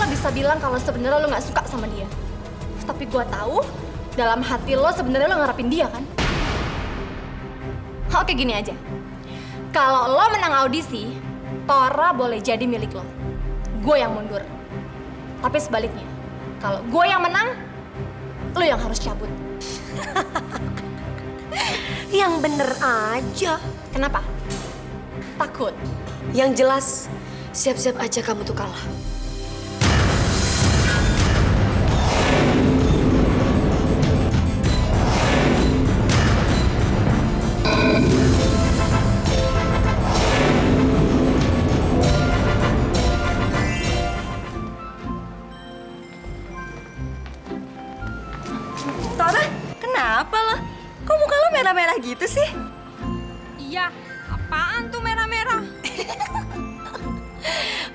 lo bisa bilang kalau sebenarnya lo nggak suka sama dia. Tapi gue tahu dalam hati lo sebenarnya lo ngarepin dia kan? Oke, gini aja. Kalau lo menang audisi, Tora boleh jadi milik lo. Gue yang mundur. Tapi sebaliknya, kalau gue yang menang, lo yang harus cabut. Yang bener aja. Kenapa? Takut? Yang jelas, siap-siap aja kamu tuh kalah. Tora, kenapa lo? Kok muka lo merah-merah gitu sih? Iya, apaan tuh merah-merah?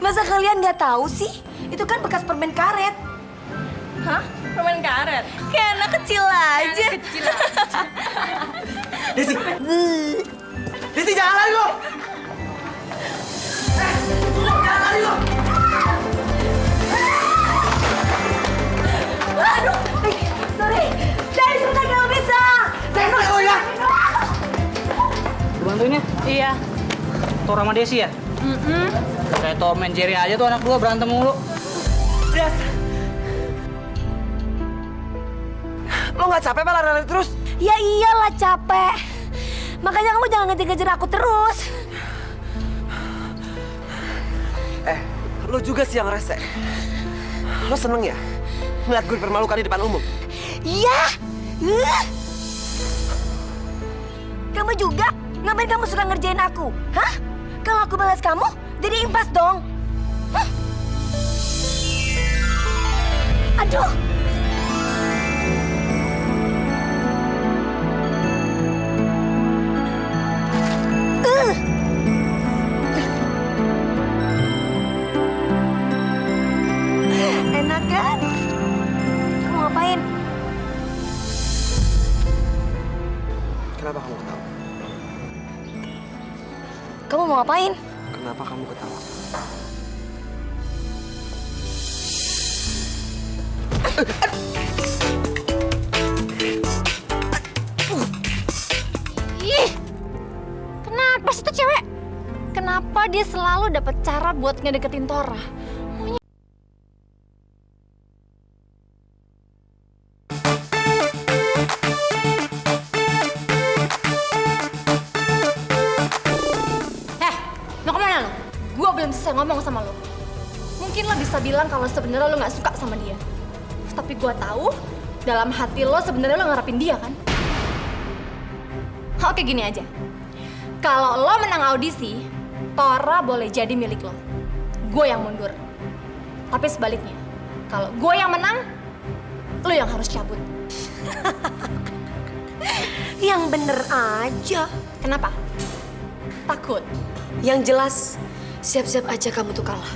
Masa kalian nggak tahu sih? Itu kan bekas permen karet. Hah? Permen karet? Kayak anak kecil aja. Kecil aja. Desi! Desi, jangan lari lo! Jangan lari lo! Aduh, sorry. Dari sebentar kalau bisa. Jangan lo ya! Lu bantuin ya? Iya. Tora sama Desi ya? Kayak Tom and Jerry aja tuh anak dua berantem mulu. Des! Lo nggak capek apa lari-lari terus? Ya iyalah capek. Makanya kamu jangan ngejar-ngejar aku terus. Lo juga sih yang rese. Lo seneng ya? Ngeliat gue dipermalukan di depan umum? Iya. Kamu juga? Ngapain kamu suka ngerjain aku? Hah? Kalau aku balas kamu, jadi impas dong. Hah? Aduh. Enak kan? Kamu ngapain? Kenapa kamu ketawa? Kamu mau ngapain? Kenapa kamu ketawa? Ih, kenapa sih tuh cewek? Kenapa dia selalu dapat cara buat ngedeketin Tora? Mau kemana lo? Gue belum selesai ngomong sama lo. Mungkin lo bisa bilang kalau sebenarnya lo nggak suka sama dia. Tapi gue tahu dalam hati lo sebenarnya lo ngarepin dia kan? Oke, gini aja. Kalau lo menang audisi, Tora boleh jadi milik lo. Gue yang mundur. Tapi sebaliknya, kalau gue yang menang, lo yang harus cabut. Yang bener aja. Kenapa? Takut? Yang jelas, siap-siap aja kamu tuh kalah.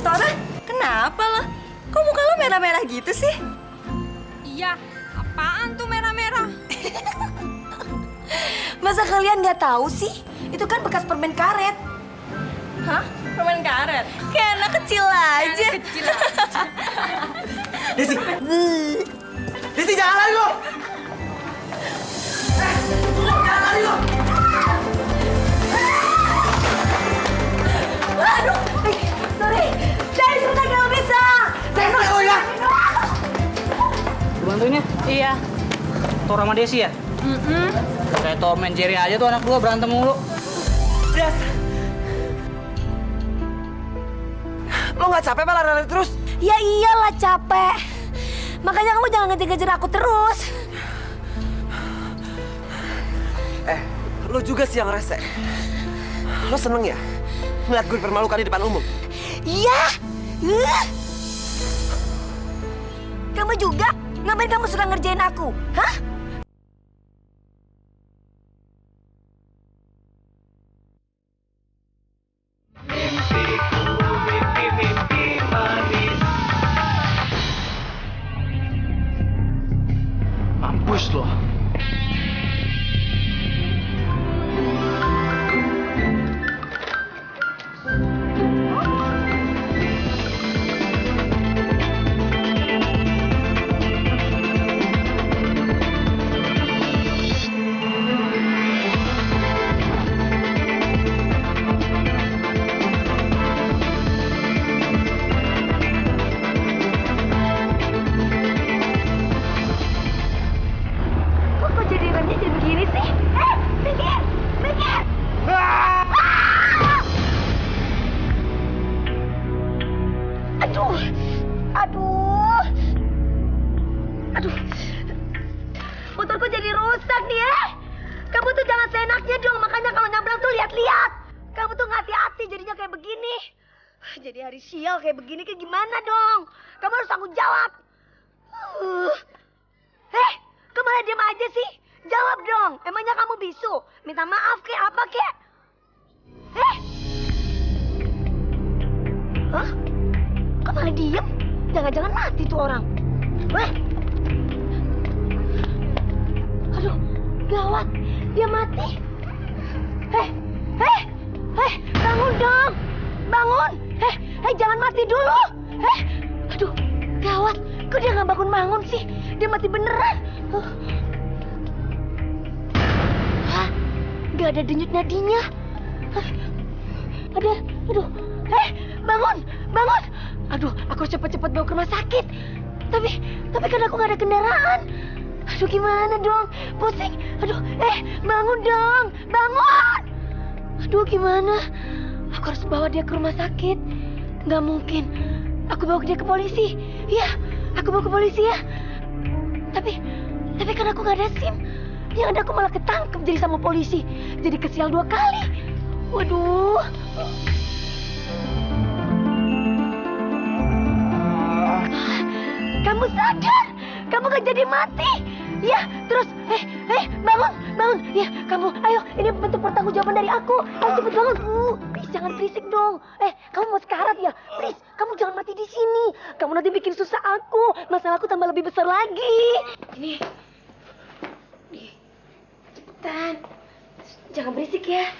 Tora, kenapa lo? Kok muka lo merah-merah gitu sih? Iya, apaan tuh merah-merah? Masa kalian nggak tahu sih? Itu kan bekas permen karet. Hah? Permen karet? Kayak anak kecil aja. Kecil aja. Desi! Desi, jangan lari lo! Jangan lari lo! Aduh, sorry. Dari sebentar kalau bisa. Jangan lo ya! Lu bantuin ya? Iya. Tora sama Desi ya? Kayak Tom and Jerry aja tuh anak dua berantem mulu. Des! Lo nggak capek apa lari-lari terus? Ya iyalah capek. Makanya kamu jangan ngejar-ngejar aku terus. Lo juga sih yang rese. Lo seneng ya? Ngeliat gue dipermalukan di depan umum? Iya. Kamu juga? Ngapain kamu suka ngerjain aku? Hah? jadi hari sial kayak begini kayak gimana dong? Kamu harus tanggung jawab. Kamu malah diam aja sih? Jawab dong. Emangnya kamu bisu? Minta maaf kek apa kek? Hah? Kok malah diem? Jangan-jangan mati tuh orang. Aduh, gawat. Dia mati. Bangun dong. Bangun. Jangan mati dulu. Aduh, gawat. Kok dia nggak bangun-bangun sih? Dia mati beneran. Hah? Nggak ada denyut nadinya. Aduh. Bangun. Aduh, aku cepet-cepet bawa ke rumah sakit. Tapi kan aku nggak ada kendaraan. Aduh, gimana dong? Pusing. Aduh, bangun dong. Bangun. Aduh, gimana? Aku harus bawa dia ke rumah sakit. Nggak mungkin. Aku bawa dia ke polisi. Iya, aku bawa ke polisi ya. Tapi kan aku nggak ada SIM. Yang ada aku malah ketangkep jadi sama polisi. Jadi kesial 2 kali. Waduh. Kamu sadar? Kamu gak jadi mati? Ya, terus, bangun. Ya, kamu, ayo, ini bentuk pertanggungjawaban dari aku. Ayo cepet bangun. Please, jangan berisik dong. Kamu mau sekarat ya? Please, kamu jangan mati di sini. Kamu nanti bikin susah aku. Masalahku tambah lebih besar lagi. Ini, cepetan. Jangan berisik ya.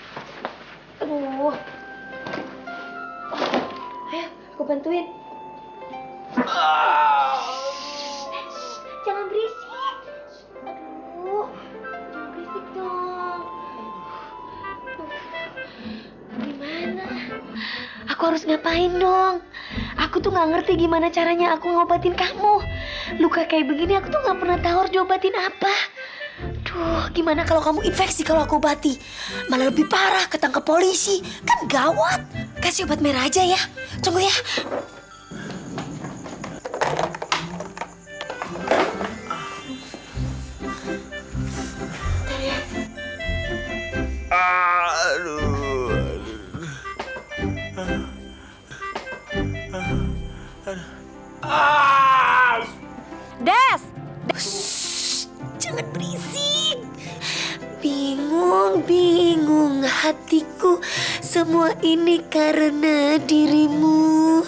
Aduh. Ayo, aku bantuin. Jangan berisik. Aduh, jangan berisik dong. Gimana? Aku harus ngapain dong? Aku tuh nggak ngerti gimana caranya aku ngobatin kamu. Luka kayak begini aku tuh nggak pernah tahu harus diobatin apa. Duh, gimana kalau kamu infeksi kalau aku obati? Malah lebih parah, ketangkep polisi. Kan gawat. Kasih obat merah aja ya. Tunggu ya. Des! Jangan berisik. Bingung hatiku. Semua ini karena dirimu.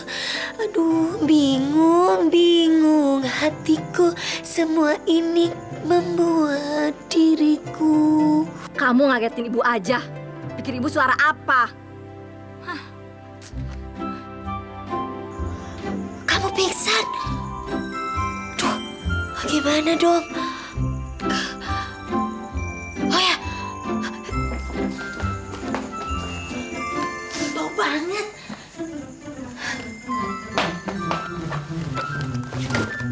Aduh, bingung hatiku. Semua ini membuat diriku. Kamu ngagetin ibu aja. Pikir ibu suara apa? Kamu pingsan. Duh, gimana dong? Oh ya. Bau banget.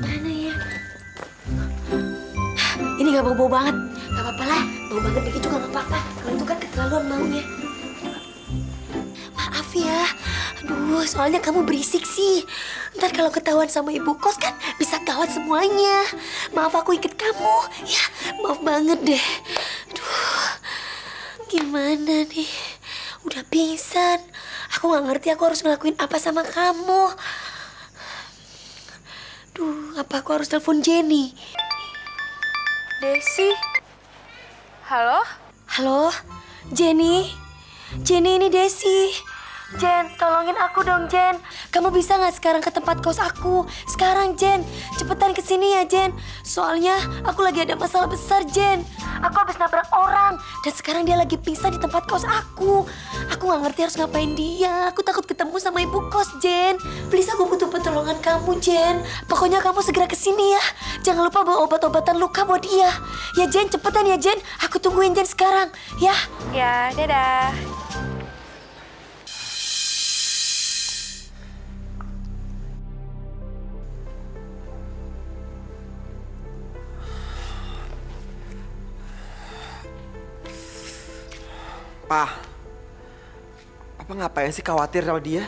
Mana ya? Ini gak bau-bau banget. Gak apa-apa lah. Bau banget dikit juga gak apa-apa. Kalau itu kan keterlaluan maunya. Maaf ya. Aduh, soalnya kamu berisik sih. Ntar kalau ketahuan sama ibu kos kan bisa gawat semuanya. Maaf aku ikut kamu. Ya, maaf banget deh. Aduh, gimana nih? Udah pingsan. Aku gak ngerti aku harus ngelakuin apa sama kamu. Duh, apa aku harus telepon Jenny? Desi? Halo? Halo, Jenny? Jenny, ini Desi. Jen, tolongin aku dong, Jen. Kamu bisa nggak sekarang ke tempat kos aku? Sekarang, Jen. Cepetan ke sini ya, Jen. Soalnya aku lagi ada masalah besar, Jen. Aku habis nabrak orang. Dan sekarang dia lagi pingsan di tempat kos aku. Aku nggak ngerti harus ngapain dia. Aku takut ketemu sama ibu kos, Jen. Please, aku butuh pertolongan kamu, Jen. Pokoknya kamu segera ke sini ya. Jangan lupa bawa obat-obatan luka buat dia. Ya, Jen, cepetan ya, Jen. Aku tungguin Jen sekarang. Ya. Ya, dadah. Papa ngapain sih khawatir sama dia?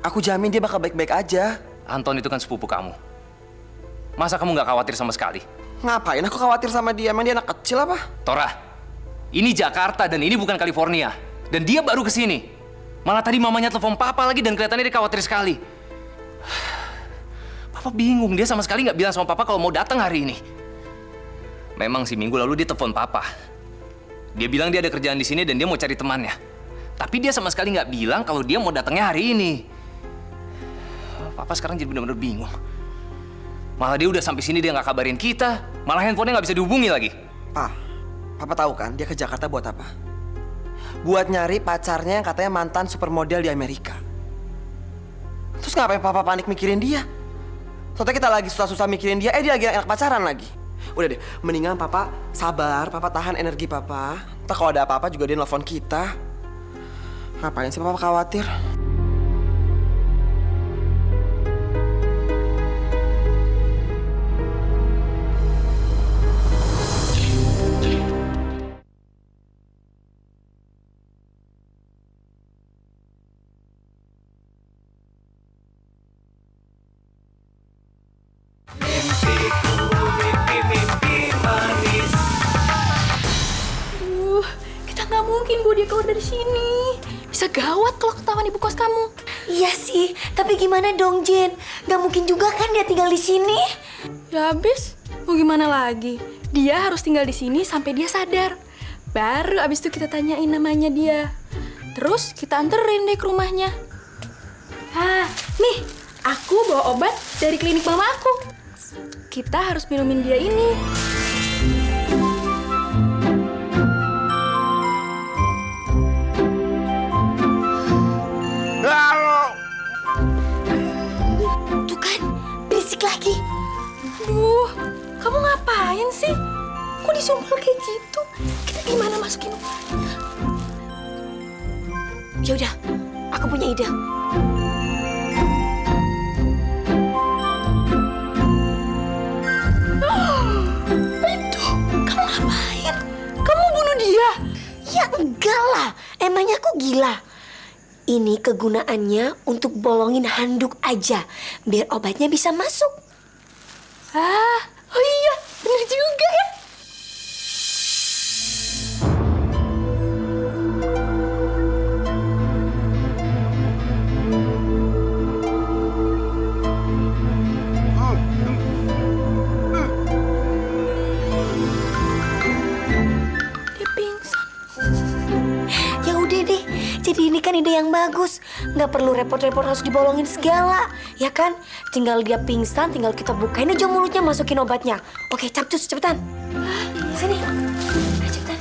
Aku jamin dia bakal baik-baik aja. Anton itu kan sepupu kamu. Masa kamu nggak khawatir sama sekali? Ngapain aku khawatir sama dia? Emang dia anak kecil apa? Tora, ini Jakarta dan ini bukan California. Dan dia baru kesini. Malah tadi mamanya telepon papa lagi dan kelihatannya dia khawatir sekali. Papa bingung, dia sama sekali nggak bilang sama papa kalau mau datang hari ini. Memang sih minggu lalu dia telepon papa. Dia bilang dia ada kerjaan di sini dan dia mau cari temannya. Tapi dia sama sekali nggak bilang kalau dia mau datangnya hari ini. Papa sekarang jadi benar-benar bingung. Malah dia udah sampai sini dia nggak kabarin kita. Malah handphonenya nggak bisa dihubungi lagi. Papa tahu kan dia ke Jakarta buat apa? Buat nyari pacarnya yang katanya mantan supermodel di Amerika. Terus ngapain Papa panik mikirin dia? Soalnya kita lagi susah-susah mikirin dia, dia lagi enak pacaran lagi. Udah deh, mendingan Papa sabar, Papa tahan energi Papa. Ntar kalau ada apa-apa juga dia nelfon kita. Ngapain sih Papa khawatir? Kita nggak mungkin bawa dia keluar dari sini. Bisa gawat kalau ketahuan ibu kos kamu. Iya sih, tapi gimana dong Jen? Gak mungkin juga kan dia tinggal di sini. Ya habis, mau gimana lagi? Dia harus tinggal di sini sampai dia sadar. Baru abis itu kita tanyain namanya dia. Terus kita anterin deh ke rumahnya. Nih, aku bawa obat dari klinik mama aku. Kita harus minumin dia ini. Tuh kan, berisik lagi. Aduh, kamu ngapain sih? Kok disumpel kayak gitu? Kita gimana masukin obatnya? Ya udah, aku punya ide. Itu, kamu ngapain? Kamu bunuh dia? Ya enggak lah, emangnya aku gila. Ini kegunaannya untuk bolongin handuk aja, biar obatnya bisa masuk. Oh iya, bener juga ya. Dia pingsan. Ya udah deh, jadi ini kan ide yang bagus. Nggak perlu repot-repot harus dibolongin segala, ya kan? Tinggal dia pingsan, tinggal kita bukain aja mulutnya, masukin obatnya. Oke, capcus, cepetan. Sini, ayo cepetan.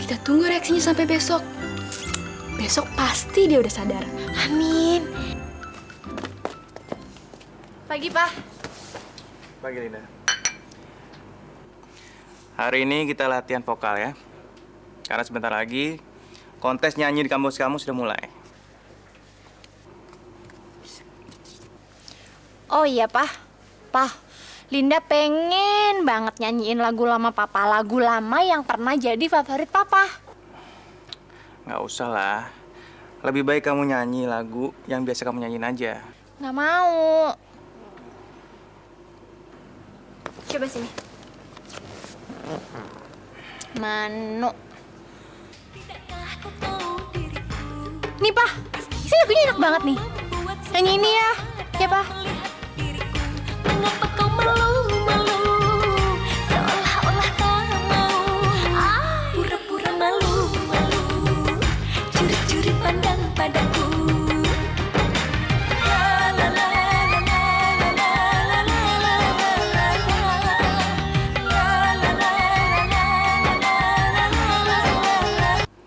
Kita tunggu reaksinya sampai besok. Besok pasti dia udah sadar. Amin. Pagi, Pak. Pagi, Linda. Hari ini kita latihan vokal ya. Karena sebentar lagi kontes nyanyi di kampus kamu sudah mulai. Oh iya, Pak. Pak, Linda pengen banget nyanyiin lagu lama Papa. Lagu lama yang pernah jadi favorit Papa. Nggak usah lah. Lebih baik kamu nyanyi lagu yang biasa kamu nyanyiin aja. Nggak mau. Coba sini. Manu. Nih, Pak. Ini lagunya enak banget nih. Nyanyi ini ya. Ya, Pak. Mengapa kau malu-malu, seolah-olah tak mau, pura-pura malu-malu, curi-curi pandang padaku.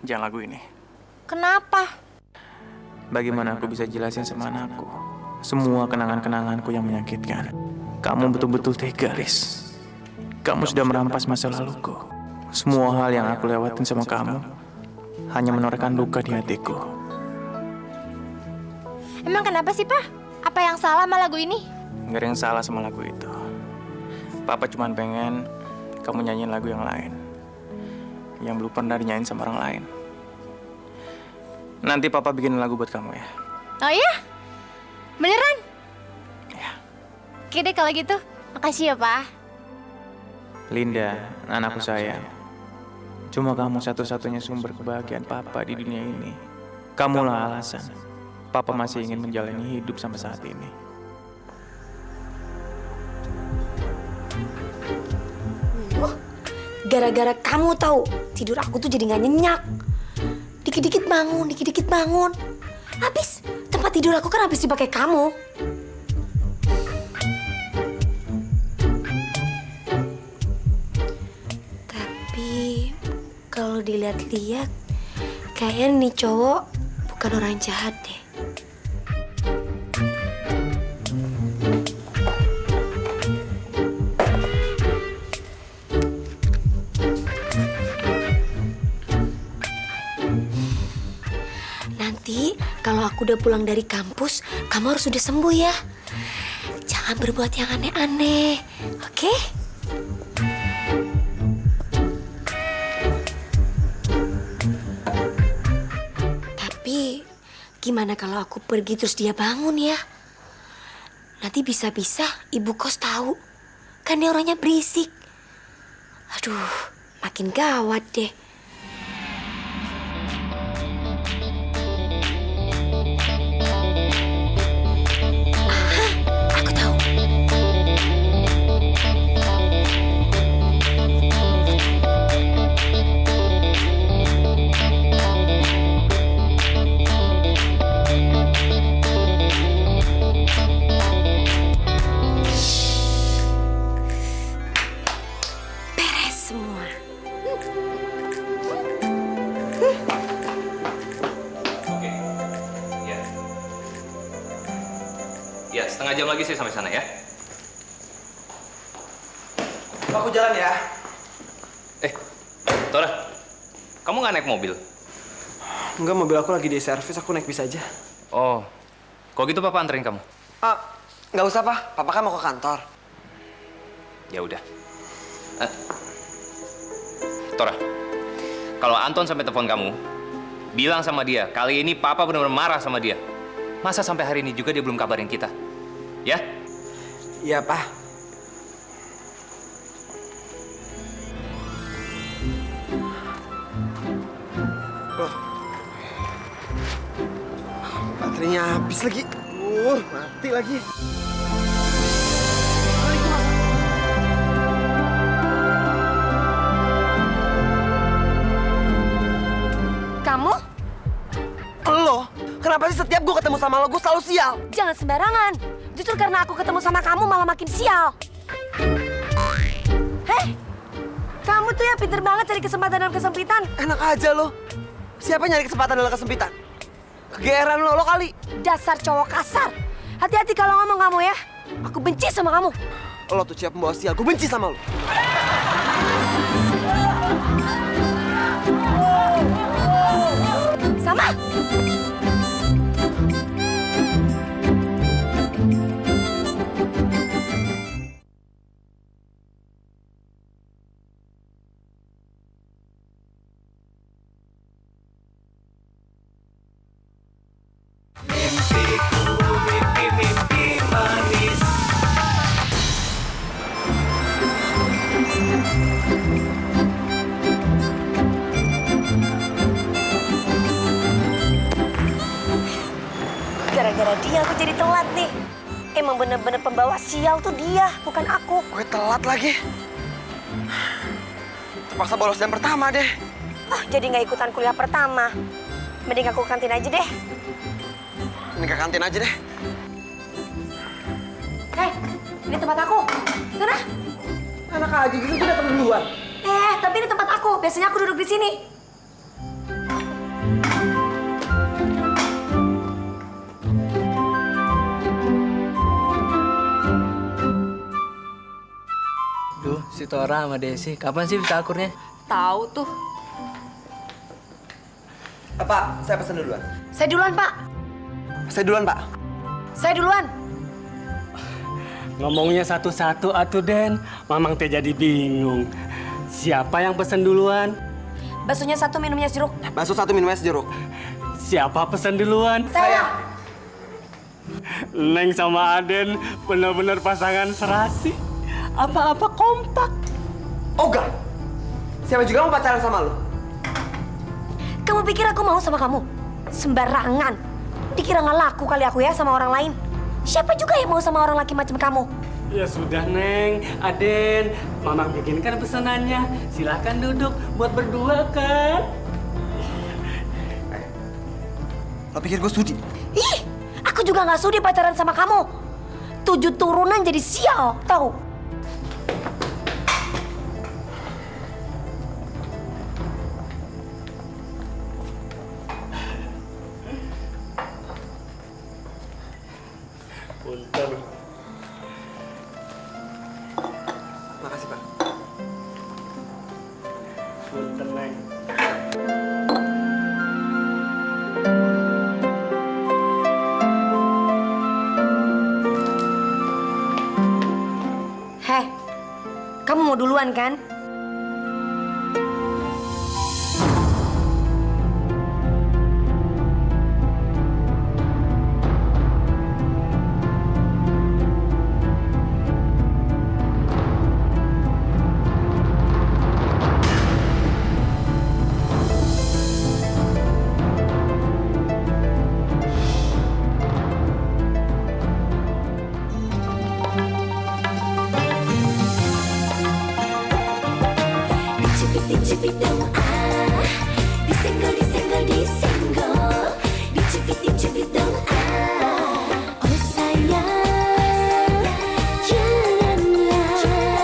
Jangan lagu ini. Kenapa? Bagaimana aku bisa jelasin sama anakku semua kenangan-kenanganku yang menyakitkan? Kamu betul-betul tega, Riz. Kamu sudah merampas masa laluku. Semua hal yang aku lewatin sama kamu hanya menorehkan luka di hatiku. Emang kenapa sih, Pak? Apa yang salah sama lagu ini? Nggak ada yang salah sama lagu itu. Papa cuma pengen kamu nyanyiin lagu yang lain, yang belum pernah dinyanyiin sama orang lain. Nanti Papa bikin lagu buat kamu ya. Oh iya? Beneran? Ya. Oke deh kalau gitu. Makasih ya, Pak. Linda, anakku sayang. Cuma kamu satu-satunya sumber kebahagiaan Papa di dunia ini. Kamulah alasan Papa masih ingin menjalani hidup sampai saat ini. Gara-gara kamu tahu, tidur aku tuh jadi nggak nyenyak. Dikit-dikit bangun. Habis tempat tidur aku kan habis dipakai kamu. Tapi kalau dilihat-lihat, kayaknya nih cowok bukan orang jahat deh. Nanti kalau aku udah pulang dari kampus, kamu harus udah sembuh ya. Jangan berbuat yang aneh-aneh, oke? Tapi gimana kalau aku pergi terus dia bangun ya? Nanti bisa-bisa ibu kos tahu. Kan dia orangnya berisik. Aduh, makin gawat deh. Aku tahu. Beres semua. Oke. Ya. Ya, setengah jam lagi saya sampai sana ya. Aku jalan ya. Tora, kamu nggak naik mobil? Enggak, mobil aku lagi di servis, aku naik bis aja. Oh, kalau gitu Papa anterin kamu. Nggak usah, Pak. Papa kan mau ke kantor. Ya udah. Tora, kalau Anton sampai telepon kamu, bilang sama dia, kali ini Papa benar-benar marah sama dia. Masa sampai hari ini juga dia belum kabarin kita? Ya? Iya, Pak. Loh. Baterainya habis lagi. Mati lagi. Kamu? Lo, kenapa sih setiap gue ketemu sama lo, gue selalu sial? Jangan sembarangan. Justru karena aku ketemu sama kamu malah makin sial. Heh, kamu tuh ya pinter banget cari kesempatan dalam kesempitan. Enak aja lo. Siapa nyari kesempatan dalam kesempitan? Kegeeran lo kali. Dasar cowok kasar. Hati-hati kalau ngomong kamu ya. Aku benci sama kamu. Lo tuh siap pembawa sial, gue benci sama lo. Sama. Gara-gara dia aku jadi telat nih. Emang bener-bener pembawa sial tuh dia, bukan aku. Gue telat lagi. Terpaksa bolos jam pertama deh. Oh, jadi nggak ikutan kuliah pertama. Mending aku ke kantin aja deh. Ini ke kantin aja deh. Hei, ini tempat aku. Sana. Enak aja gitu, gue datang duluan. Tapi ini tempat aku. Biasanya aku duduk di sini. Duh, si Tora sama Desi, kapan sih bisa akurnya? Tahu tuh. Pak, saya pesan duluan. Saya duluan, Pak. Saya duluan, Pak. Saya duluan. Ngomongnya satu-satu atuh Den, Mamang teh jadi bingung. Siapa yang pesen duluan? Baksonya satu, minumnya jeruk. Bakso satu, minumnya sejeruk. Siapa pesen duluan? Saya. Neng sama Aden bener-bener pasangan serasi. apa-apa kompak. Oga, siapa juga mau pacaran sama lu? Kamu pikir aku mau sama kamu? Sembarangan. Dikira nggak laku kali aku ya sama orang lain. Siapa juga yang mau sama orang laki macam kamu? Ya sudah, Neng. Aden, Mama bikinkan pesanannya. Silahkan duduk buat berdua kan. Lo pikir gue sudi? Ih, aku juga nggak sudi pacaran sama kamu. 7 turunan jadi sial, tahu? Punten. Makasih, Pak. Punten, Neng. Heh, kamu mau duluan kan? Dicipit dong ah, disenggol dicipit dong ah. Oh sayang, janganlah kau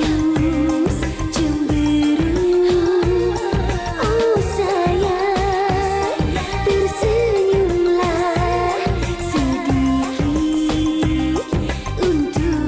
terus cemburu. Oh sayang, tersenyumlah sedikit untukku.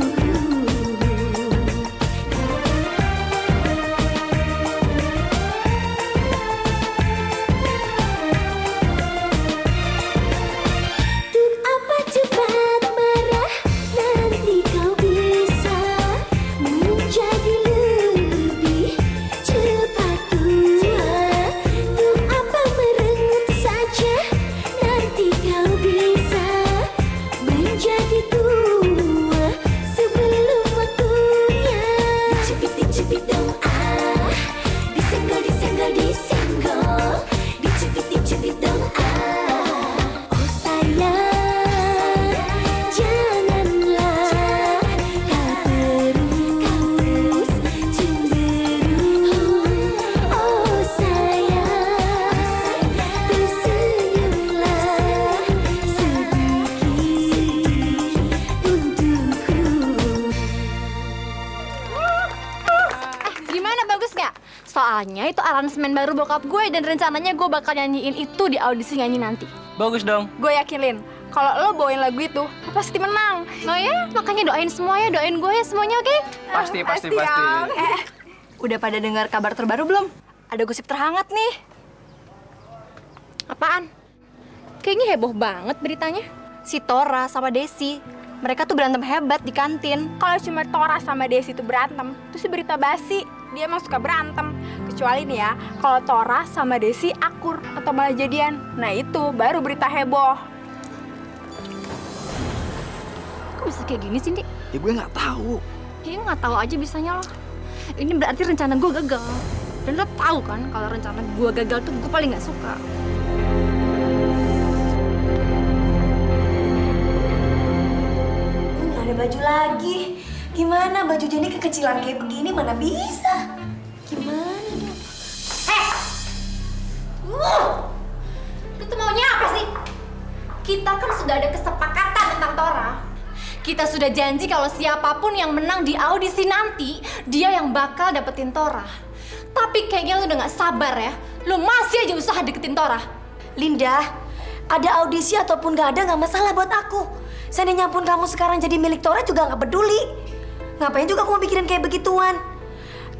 Soalnya itu aransemen baru bokap gue dan rencananya gue bakal nyanyiin itu di audisi nyanyi nanti. Bagus dong. Gue yakin, Lin, kalau lo bawain lagu itu, lo pasti menang. Oh ya, makanya doain semua ya, doain gue ya semuanya, oke? Pasti. Om. Udah pada dengar kabar terbaru belum? Ada gosip terhangat nih. Apaan? Kayaknya heboh banget beritanya. Si Tora sama Desi, mereka tuh berantem hebat di kantin. Kalau cuma Tora sama Desi tuh berantem, itu sih berita basi. Dia emang suka berantem. Kecuali nih ya, kalau Tora sama Desi akur atau malah jadian. Nah itu baru berita heboh. Kok bisa kayak gini sih, Dik? Ya gue nggak tahu. Kayaknya nggak tahu aja bisanya lo. Ini berarti rencana gue gagal. Dan lo tahu kan kalau rencana gue gagal tuh gue paling nggak suka. Nggak ada baju lagi. Gimana baju Jenny kekecilan kayak begini mana bisa? Gimana dong? Lu tuh maunya apa sih? Kita kan sudah ada kesepakatan tentang Tora. Kita sudah janji kalau siapapun yang menang di audisi nanti, dia yang bakal dapetin Tora. Tapi kayaknya lu udah gak sabar ya. Lu masih aja usaha deketin Tora. Linda, ada audisi ataupun gak ada gak masalah buat aku. Seandainya pun kamu sekarang jadi milik Tora juga gak peduli. Ngapain juga kamu pikirin kayak begituan?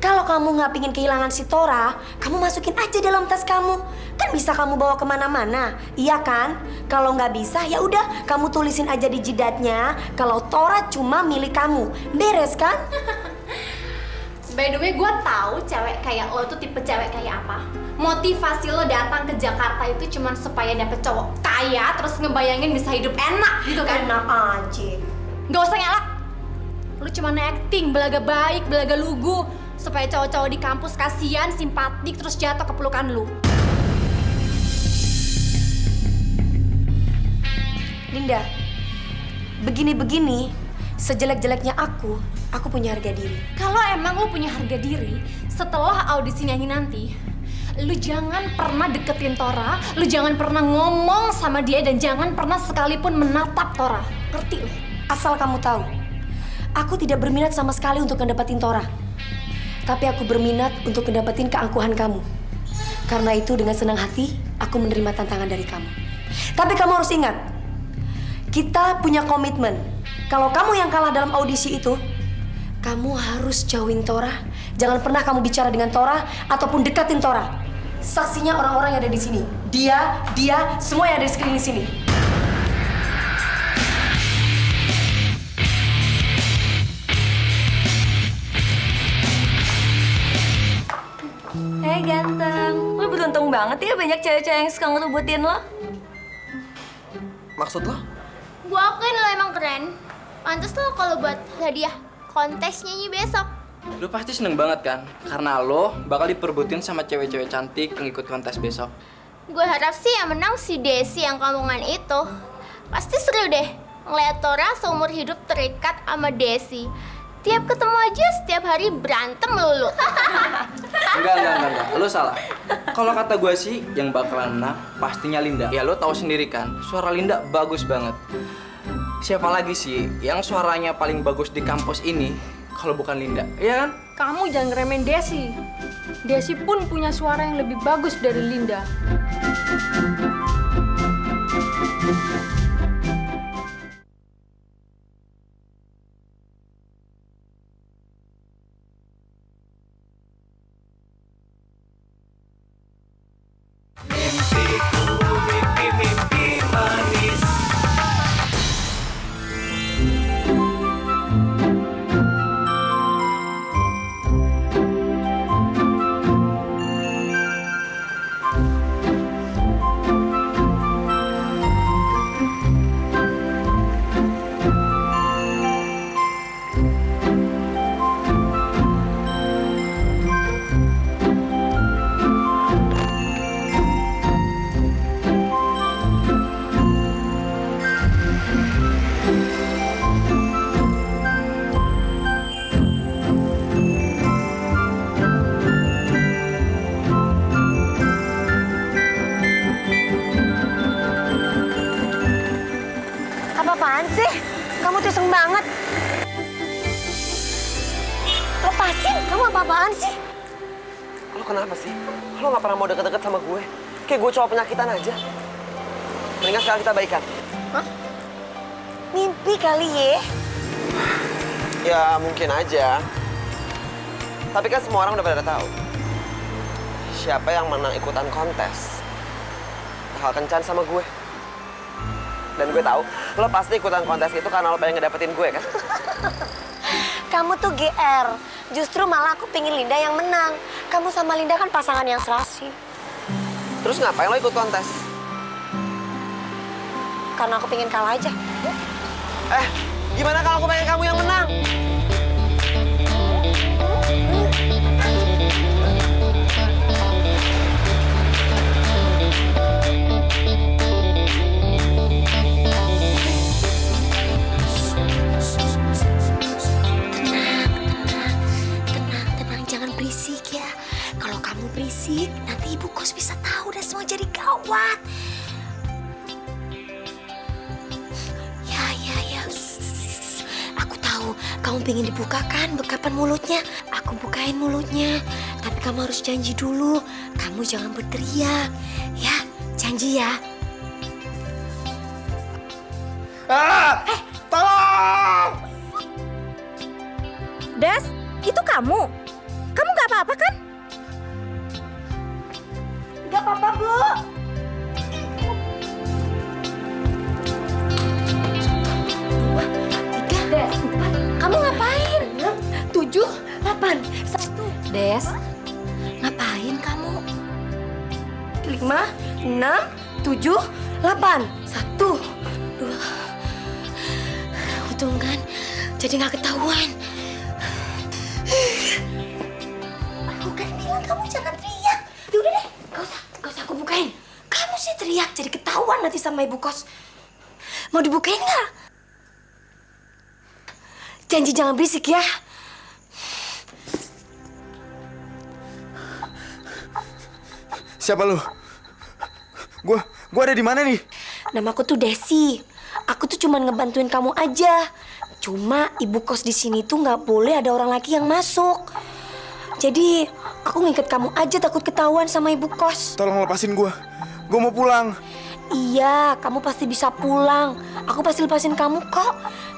Kalau kamu nggak pingin kehilangan si Tora, kamu masukin aja dalam tas kamu. Kan bisa kamu bawa kemana-mana, iya kan? Kalau nggak bisa, ya udah kamu tulisin aja di jidatnya kalau Tora cuma milik kamu. Beres kan? By the way, gue tahu cewek kayak lo tuh tipe cewek kayak apa. Motivasi lo datang ke Jakarta itu cuma supaya dapet cowok kaya, terus ngebayangin bisa hidup enak gitu kan? Enak aja. Gak usah ngelak. cuma acting, belaga baik, belaga lugu, supaya cowok-cowok di kampus kasihan, simpatik, terus jatuh ke pelukan lu. Linda, begini-begini, sejelek-jeleknya aku punya harga diri. Kalau emang lu punya harga diri, setelah audisi nyanyi nanti, lu jangan pernah deketin Tora, lu jangan pernah ngomong sama dia, dan jangan pernah sekalipun menatap Tora. Ngerti lu? Asal kamu tahu, aku tidak berminat sama sekali untuk ngedapetin Tora. Tapi aku berminat untuk ngedapetin keangkuhan kamu. Karena itu dengan senang hati, aku menerima tantangan dari kamu. Tapi kamu harus ingat, kita punya komitmen. Kalau kamu yang kalah dalam audisi itu, kamu harus jauhin Tora. Jangan pernah kamu bicara dengan Tora ataupun dekatin Tora. Saksinya orang-orang yang ada di sini. Dia, semua yang ada di sekeliling sini. Hei ganteng, lu beruntung banget ya banyak cewek-cewek yang suka ngerebutin lo. Maksud lo? Gue akuin lo emang keren. Pantes lo kalau buat hadiah kontes nyanyi besok. Lu pasti seneng banget kan? Karena lo bakal diperbutin sama cewek-cewek cantik yang ikut kontes besok. Gue harap sih yang menang si Desi yang kampungan itu. Pasti seru deh ngeliat Tora seumur hidup terikat sama Desi. Tiap ketemu aja setiap hari berantem melulu. Enggak. Lo salah. Kalau kata gue sih, yang bakalan menang pastinya Linda. Ya lo tahu sendiri kan, suara Linda bagus banget. Siapa lagi sih yang suaranya paling bagus di kampus ini kalau bukan Linda, iya kan? Kamu jangan ngeremehin Desi. Desi pun punya suara yang lebih bagus dari Linda. Apa-apaan sih? Kamu tuh iseng banget. Lepasin, kamu apa-apaan sih? Lo kenapa sih? Lo gak pernah mau deket-deket sama gue? Kayak gue cowok penyakitan aja. Mendingan sekarang kita baikan. Hah? Mimpi kali ya? Ya mungkin aja. Tapi kan semua orang udah pada tahu. Siapa yang menang ikutan kontes bakal kencan sama gue. Dan gue tahu lo pasti ikutan kontes itu karena lo pengen ngedapetin gue kan? Kamu tuh GR. Justru malah aku pingin Linda yang menang. Kamu sama Linda kan pasangan yang serasi. Terus ngapain lo ikut kontes? Karena aku pingin kalah aja. Gimana kalau aku pengen kamu yang menang? Tenang, jangan berisik ya. Kalau kamu berisik, nanti ibu kos bisa tahu dan semua jadi gawat. Ya. Aku tahu kamu pengen dibukakan bekapan mulutnya. Aku bukain mulutnya. Tapi kamu harus janji dulu. Kamu jangan berteriak. Ya, janji ya. Tolong! Des, itu kamu? Kamu nggak apa-apa kan? Gak apa-apa, Bu. Des, kamu ngapain? 7, 8, 1. Des, ngapain kamu? 5, 6, 7, 8, 1, 2. Untung kan jadi nggak ketahuan. Aku kan bilang kamu jangan teriak. Ya udah deh, gak usah aku bukain. Kamu sih teriak jadi ketahuan nanti sama ibu kos. Mau dibukain nggak? Janji jangan berisik ya. Siapa lu? Gua ada di mana nih? Namaku tuh Desi. Aku tuh cuma ngebantuin kamu aja. Cuma ibu kos di sini tuh nggak boleh ada orang laki yang masuk. Jadi aku ngikat kamu aja takut ketahuan sama ibu kos. Tolong lepasin gua. Gua mau pulang. Iya, kamu pasti bisa pulang. Aku pasti lepasin kamu kok.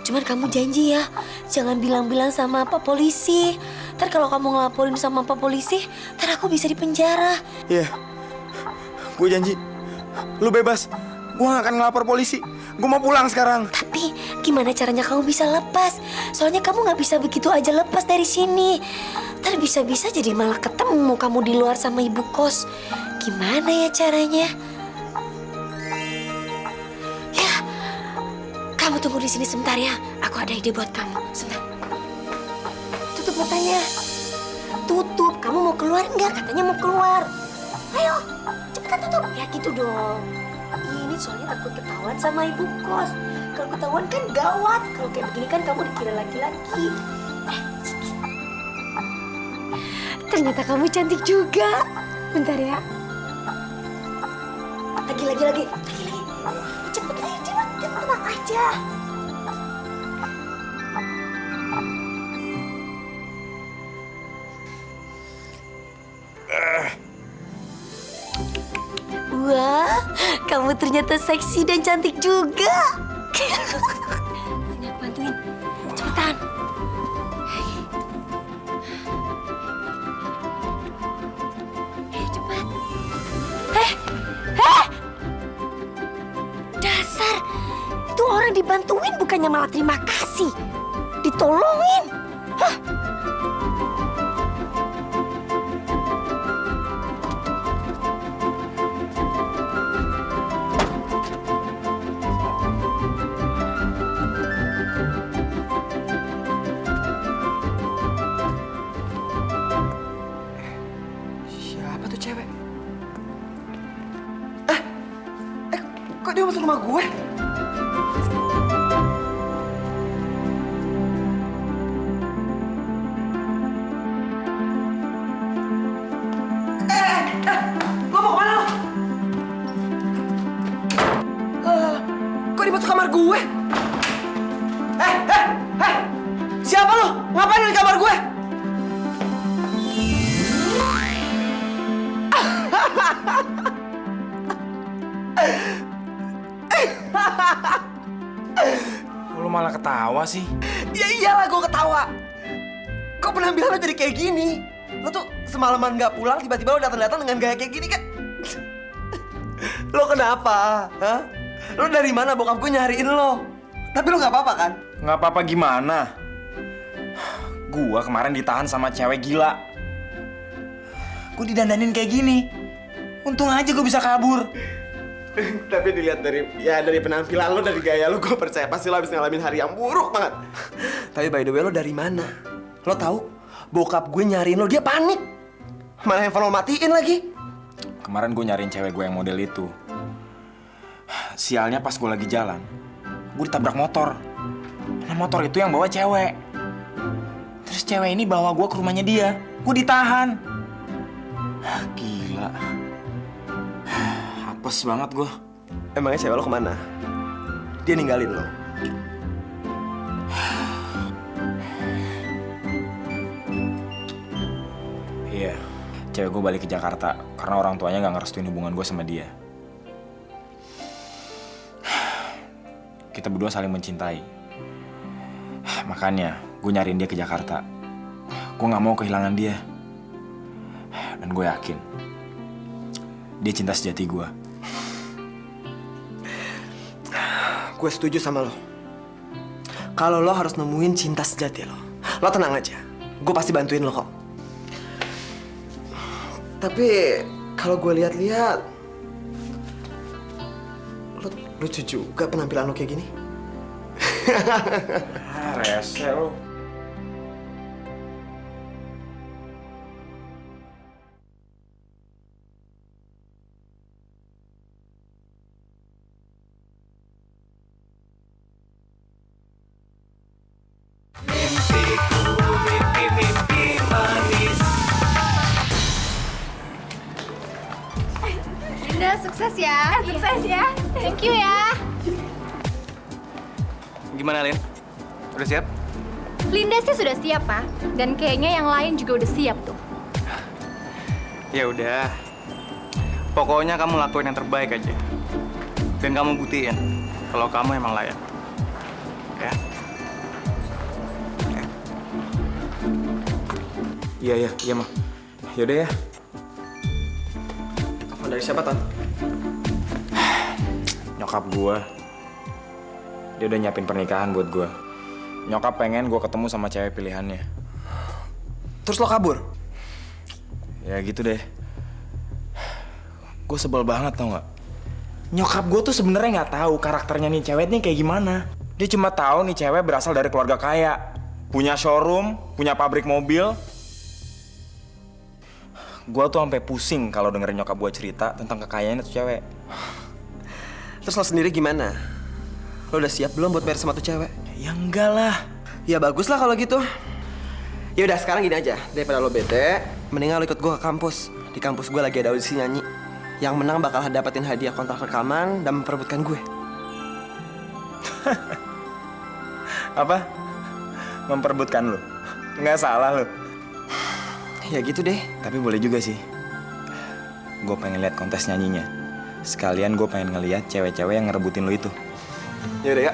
Cuman kamu janji ya, jangan bilang-bilang sama Pak Polisi. Ntar kalau kamu ngelaporin sama Pak Polisi, ntar aku bisa dipenjara. Iya. Gue janji. Lu bebas. Gua gak akan ngelapor polisi. Gua mau pulang sekarang. Tapi gimana caranya kamu bisa lepas? Soalnya kamu nggak bisa begitu aja lepas dari sini. Ntar bisa-bisa jadi malah ketemu kamu di luar sama ibu kos. Gimana ya caranya? Ya, kamu tunggu di sini sebentar ya. Aku ada ide buat kamu. Sebentar. Tutup matanya. Tutup. Kamu mau keluar nggak? Katanya mau keluar. Ayo, cepetan tutup. Ya gitu dong. Ini soalnya takut ketahuan sama ibu kos. Kalau ketahuan kan gawat. Kalau kayak begini kan kamu dikira laki-laki. Ternyata kamu cantik juga. Bentar ya. Lagi. Cepet aja, cepet. Tenang aja. Wah, kamu ternyata seksi dan cantik juga. Sini aku bantuin. Cepetan. Cepat. Dasar. Itu orang dibantuin bukannya malah terima kasih. Ditolongin. Hah? Siapa tuh cewek? Kok dia masuk rumah gue? Lo mau kemana lo? Kok dia masuk kamar gue? Siapa lo? Ngapain di kamar gue? Lu malah ketawa sih. Ya iyalah gue ketawa. Kok penampilan lo jadi kayak gini? Lo tuh semalaman nggak pulang, tiba-tiba lo datang-datang dengan gaya kayak gini kan? Lo kenapa? Hah? Lo dari mana? Bokap gue nyariin lo. Tapi lo nggak apa-apa kan? Nggak apa-apa gimana? Gua kemarin ditahan sama cewek gila. Gue didandanin kayak gini. Untung aja gue bisa kabur. Tapi dilihat dari penampilan lo, dari gaya lo, gue percaya pasti lo habis ngalamin hari yang buruk banget. Tapi by the way, lo dari mana? Lo tahu? Bokap gue nyariin lo, dia panik. Mana handphone lo matiin lagi? Kemarin gue nyariin cewek gue yang model itu. Sialnya pas gue lagi jalan, gue ditabrak motor. Nah motor itu yang bawa cewek. Terus cewek ini bawa gue ke rumahnya dia. Gue ditahan. Gila. Apes banget gue. Emangnya cewek lo kemana? Dia ninggalin lo? Iya, cewek gue balik ke Jakarta karena orang tuanya gak ngerestuin hubungan gue sama dia. Kita berdua saling mencintai. Makanya gue nyariin dia ke Jakarta. Gue gak mau kehilangan dia. Dan gue yakin dia cinta sejati gue. Gue setuju sama lo. Kalau lo harus nemuin cinta sejati lo, lo tenang aja. Gue pasti bantuin lo kok. Tapi kalau gue lihat-lihat, lo lucu juga penampilan lo kayak gini. Rese lo. Linda, sukses ya. Sukses ya. Thank you ya. Gimana, Lin? Udah siap? Linda sih sudah siap, Pak. Dan kayaknya yang lain juga udah siap tuh. Ya udah. Pokoknya kamu lakuin yang terbaik aja. Dan kamu buktiin kalau kamu emang layak. Ya? Iya, mah. Yaudah ya. Telepon dari siapa, Ton? Nyokap gua. Dia udah nyiapin pernikahan buat gua. Nyokap pengen gua ketemu sama cewek pilihannya. Terus lo kabur? Ya gitu deh. Gue sebel banget tau nggak? Nyokap gue tuh sebenarnya nggak tahu karakternya nih cewek nih kayak gimana. Dia cuma tahu nih cewek berasal dari keluarga kaya, punya showroom, punya pabrik mobil. Gue tuh sampai pusing kalau dengerin nyokap gue cerita tentang kekayaannya tuh cewek. Terus lo sendiri gimana? Lo udah siap belum buat bayar sama tuh cewek? Ya enggak lah. Ya bagus lah kalau gitu. Ya udah sekarang gini aja, daripada lo bete, mendingan lo ikut gue ke kampus. Di kampus gue lagi ada audisi nyanyi. Yang menang bakal dapetin hadiah kontrak rekaman dan memperebutkan gue. Apa? Memperebutkan lo? Nggak salah lo. Ya gitu deh. Tapi boleh juga sih. Gue pengen lihat kontes nyanyinya. Sekalian gue pengen ngeliat cewek-cewek yang ngerebutin lo itu. Ya udah ya.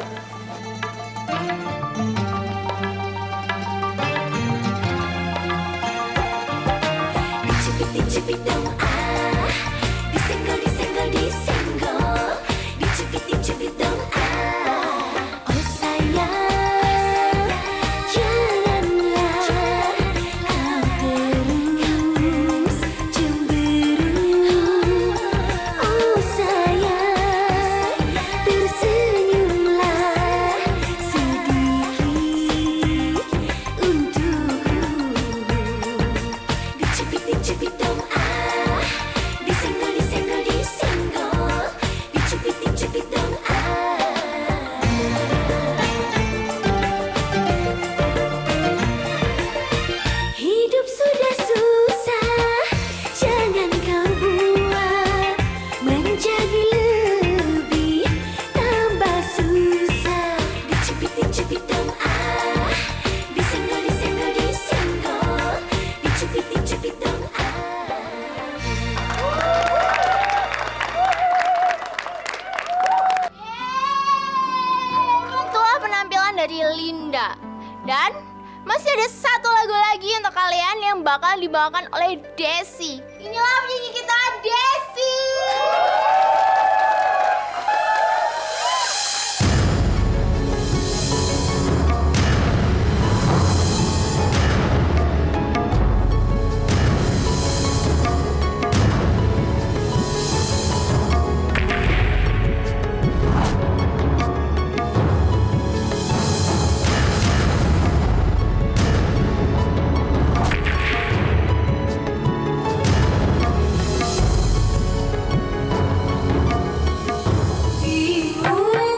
Dicubit dong disenggol dicubit dong oh sayang janganlah kau terus cemburu oh sayang tersenyumlah sedikit untukku dicubit dong disenggol dicubit dong hidup sudah susah jangan kau buat menjadi lebih tambah susah dicubit dong disenggol dicubit dong Itulah penampilan dari Linda. Dan masih ada satu lagu lagi untuk kalian yang bakal dibawakan oleh Desi. Inilah penyanyi kita, Desi.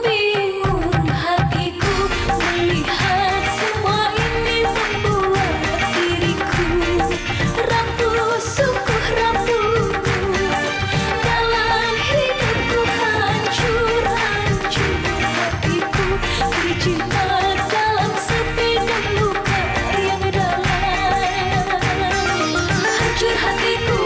bingung hatiku melihat semua ini membuat diriku rapuh sungguh rapuh dalam hidupku hancur hatiku terjebak dalam sepi dan luka yang dalam hancur hatiku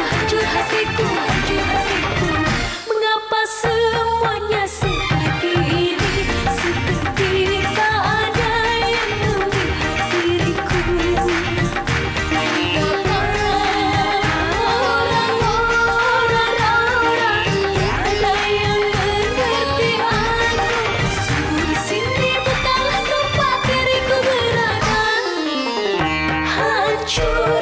mengapa semuanya seperti ini seperti tak ada yang melihat diriku mengapa orang-orang tak ada yang mengerti aku sungguh di sini bukanlah tempat diriku berada hancur